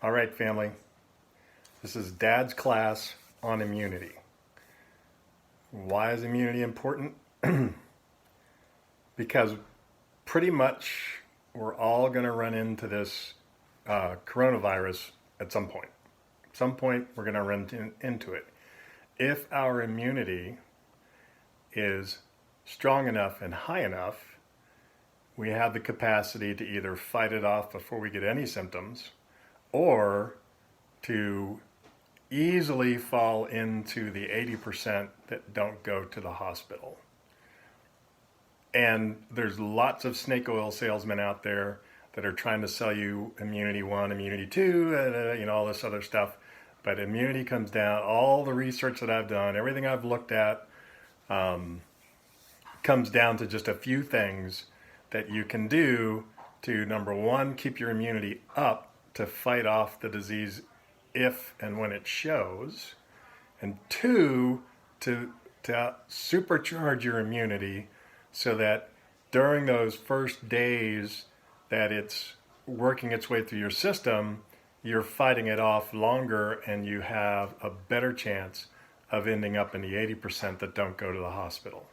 All right, family. This is Dad's class on immunity. Why is immunity important? Because pretty much we're all going to run into this coronavirus at some point. At some point, we're going to run into it. If our immunity is strong enough and high enough, we have the capacity to either fight it off before we get any symptoms or to easily fall into the 80% that don't go to the hospital. And there's lots of snake oil salesmen out there that are trying to sell you immunity 1, immunity 2, all this other stuff. But immunity comes down, all the research that I've done, everything I've looked at, comes down to just a few things that you can do to, number one, keep your immunity up to fight off the disease if and when it shows, and two, to supercharge your immunity so that during those first days that it's working its way through your system, you're fighting it off longer and you have a better chance of ending up in the 80% that don't go to the hospital.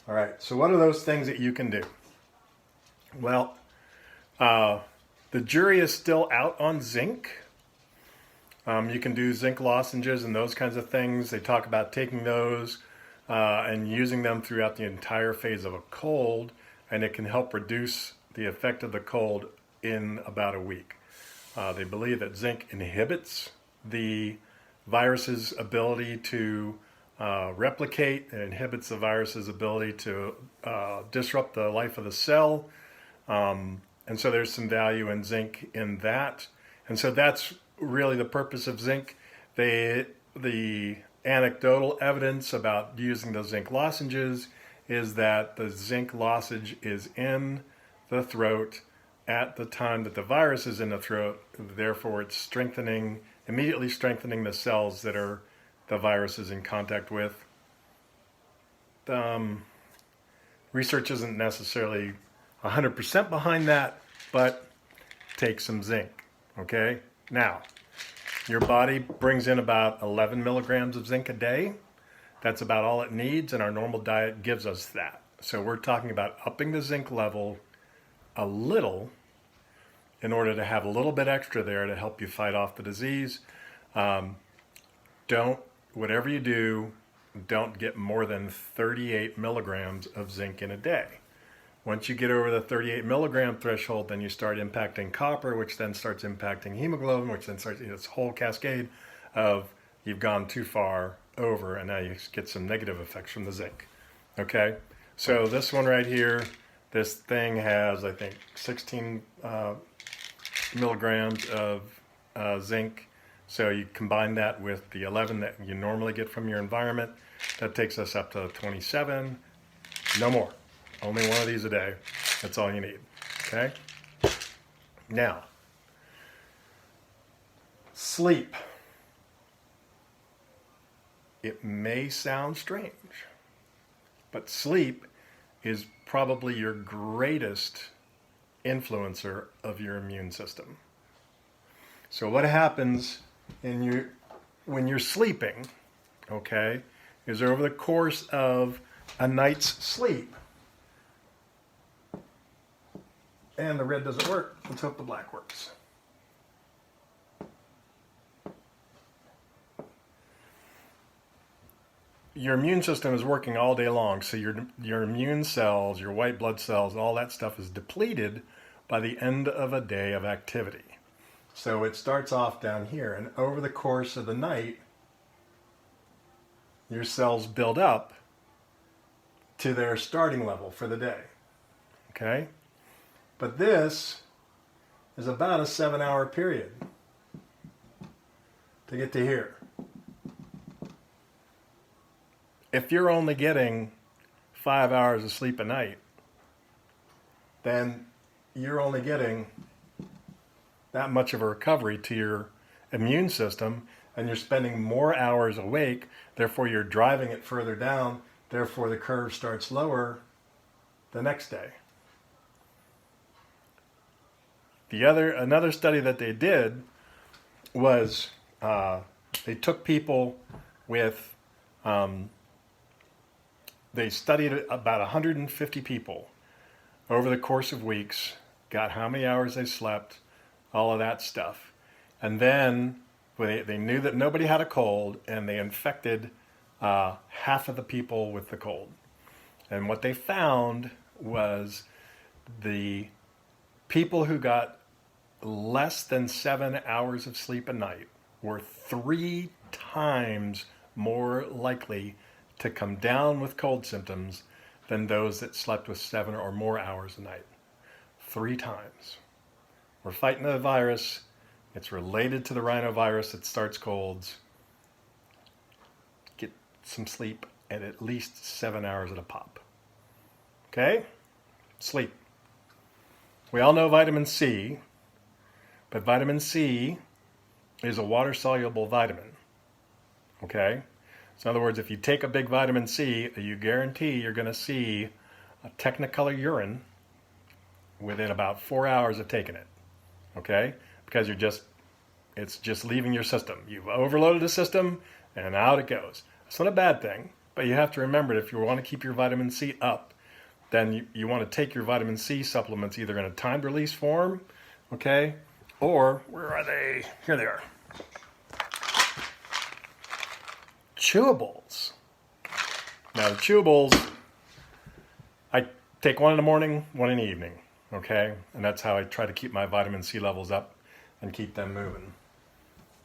All right, so what are those things that you can do? Well, the jury is still out on zinc. You can do zinc lozenges and those kinds of things. They talk about taking those and using them throughout the entire phase of a cold, and it can help reduce the effect of the cold in about a week. They believe that zinc inhibits the virus's ability to replicate. It inhibits the virus's ability to disrupt the life of the cell. And so there's some value in zinc in that. And so that's really the purpose of zinc. The anecdotal evidence about using the zinc lozenges is that the zinc lozenge is in the throat at the time that the virus is in the throat. Therefore, it's immediately strengthening the cells that the virus is in contact with. Research isn't necessarily 100% behind that, but take some zinc, okay? Now, your body brings in about 11 milligrams of zinc a day. That's about all it needs, and our normal diet gives us that. So we're talking about upping the zinc level a little in order to have a little bit extra there to help you fight off the disease. Whatever you do, don't get more than 38 milligrams of zinc in a day. Once you get over the 38 milligram threshold, then you start impacting copper, which then starts impacting hemoglobin, which then starts this whole cascade of you've gone too far over, and now you get some negative effects from the zinc. Okay, so this one right here, this thing has, I think, 16 milligrams of zinc. So you combine that with the 11 that you normally get from your environment. That takes us up to 27. No more. Only one of these a day. That's all you need. Okay? Now, sleep. It may sound strange, but sleep is probably your greatest influencer of your immune system. So what happens when you're sleeping, okay, is over the course of a night's sleep, and the red doesn't work, let's hope the black works. Your immune system is working all day long, so your immune cells, your white blood cells, all that stuff is depleted by the end of a day of activity. So it starts off down here, and over the course of the night, your cells build up to their starting level for the day. Okay? But this is about a 7-hour period to get to here. If you're only getting 5 hours of sleep a night, then you're only getting that much of a recovery to your immune system, and you're spending more hours awake, therefore you're driving it further down, therefore the curve starts lower the next day. Another study that they did was they took people with, they studied about 150 people over the course of weeks, got how many hours they slept, all of that stuff. And then they knew that nobody had a cold, and they infected half of the people with the cold. And what they found was the people who got less than 7 hours of sleep a night were 3 times more likely to come down with cold symptoms than those that slept with 7 or more hours a night. 3 times. We're fighting the virus. It's related to the rhinovirus that starts colds. Get some sleep at least 7 hours at a pop. Okay? Sleep. We all know vitamin C, but vitamin C is a water-soluble vitamin. Okay? So in other words, if you take a big vitamin C, you guarantee you're going to see a Technicolor urine within about 4 hours of taking it. Okay? Because it's just leaving your system. You've overloaded the system, and out it goes. It's not a bad thing, but you have to remember that if you want to keep your vitamin C up, then you want to take your vitamin C supplements either in a timed release form, okay, or where are they? Here they are. Chewables. Now the chewables, I take one in the morning, one in the evening, okay, and that's how I try to keep my vitamin C levels up and keep them moving.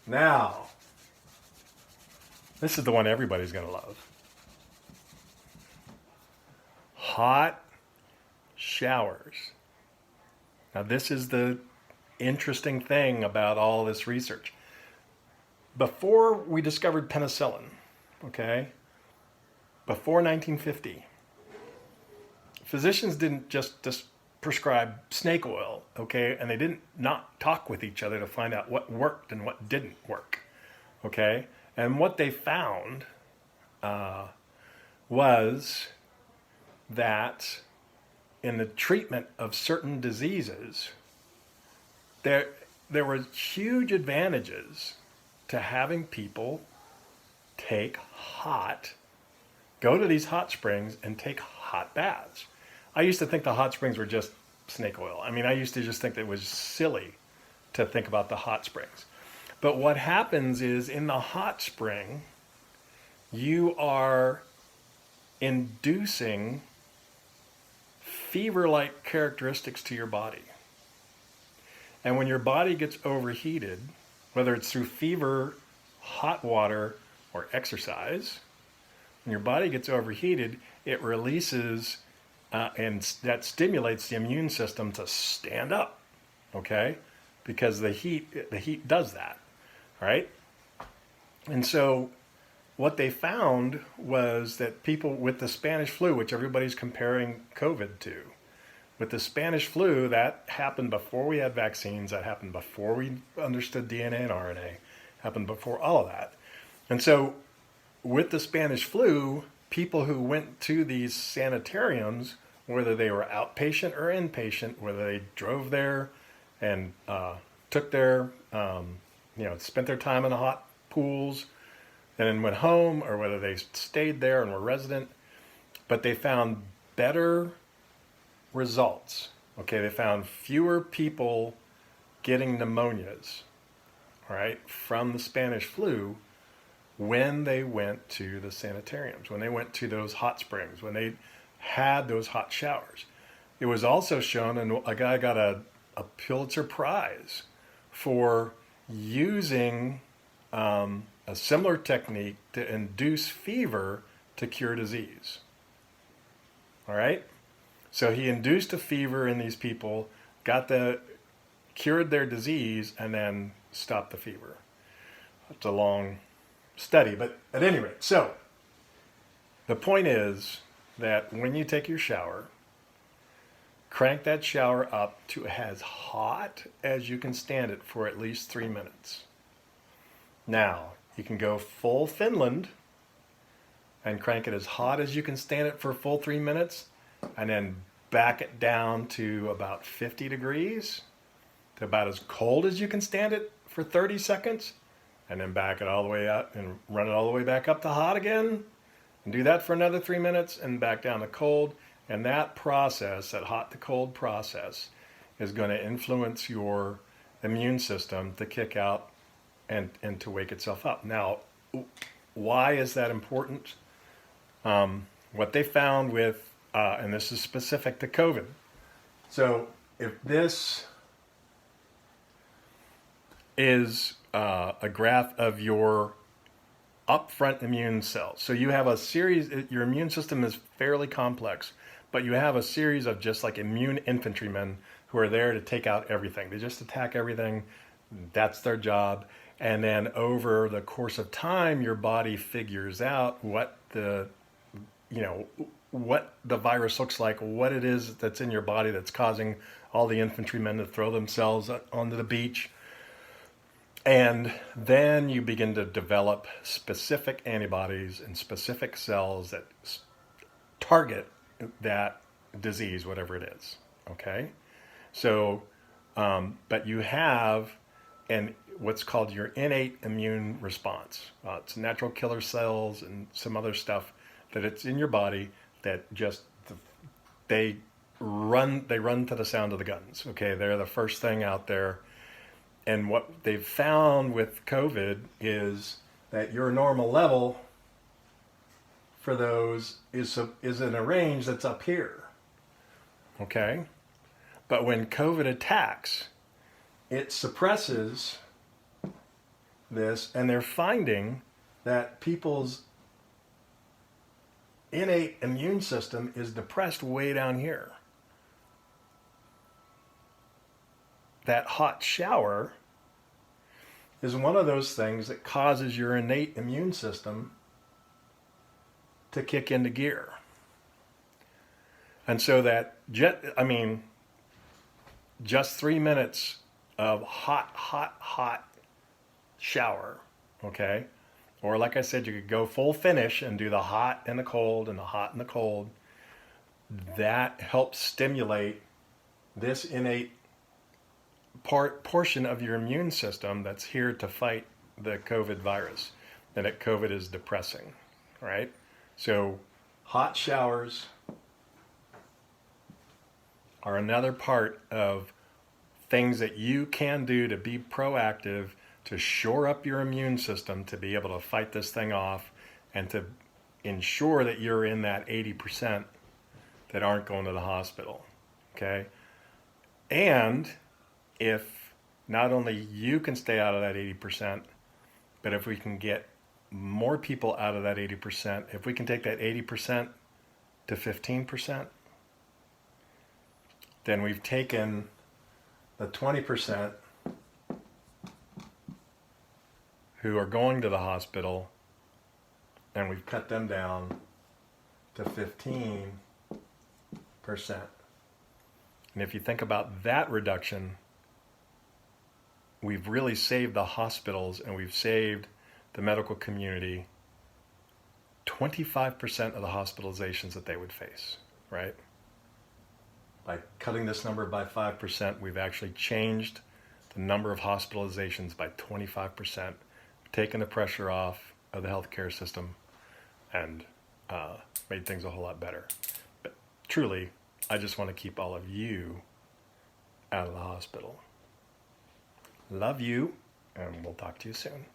Now, this is the one everybody's going to love. Hot showers. Now, this is the interesting thing about all this research. Before we discovered penicillin, okay, before 1950, physicians didn't just prescribe snake oil, okay, and they didn't not talk with each other to find out what worked and what didn't work, okay, and what they found was that in the treatment of certain diseases, there were huge advantages to having people go to these hot springs and take hot baths. I used to think the hot springs were just snake oil. I mean, I used to just think that it was silly to think about the hot springs. But what happens is in the hot spring, you are inducing fever-like characteristics to your body. And when your body gets overheated, whether it's through fever, hot water, or exercise, when your body gets overheated, it releases and that stimulates the immune system to stand up, okay? Because the heat does that, right? And so what they found was that people with the Spanish flu, which everybody's comparing COVID to, with the Spanish flu, that happened before we had vaccines, that happened before we understood DNA and RNA, happened before all of that. And so with the Spanish flu, people who went to these sanitariums, whether they were outpatient or inpatient, whether they drove there and took their, spent their time in the hot pools and then went home, or whether they stayed there and were resident, but they found better results. Okay, they found fewer people getting pneumonias, all right, from the Spanish flu when they went to the sanitariums, when they went to those hot springs, when they had those hot showers. It was also shown, and a guy got a Pulitzer Prize for using a similar technique to induce fever to cure disease. All right? So he induced a fever in these people, cured their disease, and then stopped the fever. It's a long study, but at any rate, so the point is that when you take your shower, crank that shower up to as hot as you can stand it for at least 3 minutes. Now, you can go full Finland and crank it as hot as you can stand it for a full 3 minutes, and then back it down to about 50 degrees, to about as cold as you can stand it for 30 seconds and then back it all the way out and run it all the way back up to hot again and do that for another 3 minutes and back down to cold. And that process, that hot to cold process, is going to influence your immune system to kick out and to wake itself up. Now, why is that important? What they found with, and this is specific to COVID. So if this is a graph of your upfront immune cells. So you have a series, your immune system is fairly complex, but you have a series of just like immune infantrymen who are there to take out everything. They just attack everything. That's their job. And then over the course of time, your body figures out what the virus looks like, what it is that's in your body that's causing all the infantrymen to throw themselves onto the beach. And then you begin to develop specific antibodies and specific cells that target that disease, whatever it is. Okay? So, but you have what's called your innate immune response. It's natural killer cells and some other stuff that it's in your body that just they run to the sound of the guns. Okay, they're the first thing out there. And what they've found with COVID is that your normal level for those is in a range that's up here. Okay, but when COVID attacks, it suppresses this, and they're finding that people's innate immune system is depressed way down here. That hot shower is one of those things that causes your innate immune system to kick into gear. And so that just 3 minutes of hot shower, okay? Or like I said, you could go full finish and do the hot and the cold and the hot and the cold. That helps stimulate this innate portion of your immune system that's here to fight the COVID virus. And that COVID is depressing, right? So hot showers are another part of things that you can do to be proactive, to shore up your immune system, to be able to fight this thing off, and to ensure that you're in that 80% that aren't going to the hospital, okay? And if not only you can stay out of that 80%, but if we can get more people out of that 80%, if we can take that 80% to 15%, then we've taken the 20% who are going to the hospital and we've cut them down to 15%. And if you think about that reduction, we've really saved the hospitals and we've saved the medical community 25% of the hospitalizations that they would face, right? By cutting this number by 5%, we've actually changed the number of hospitalizations by 25%, taken the pressure off of the healthcare system, and made things a whole lot better. But truly, I just want to keep all of you out of the hospital. Love you, and we'll talk to you soon.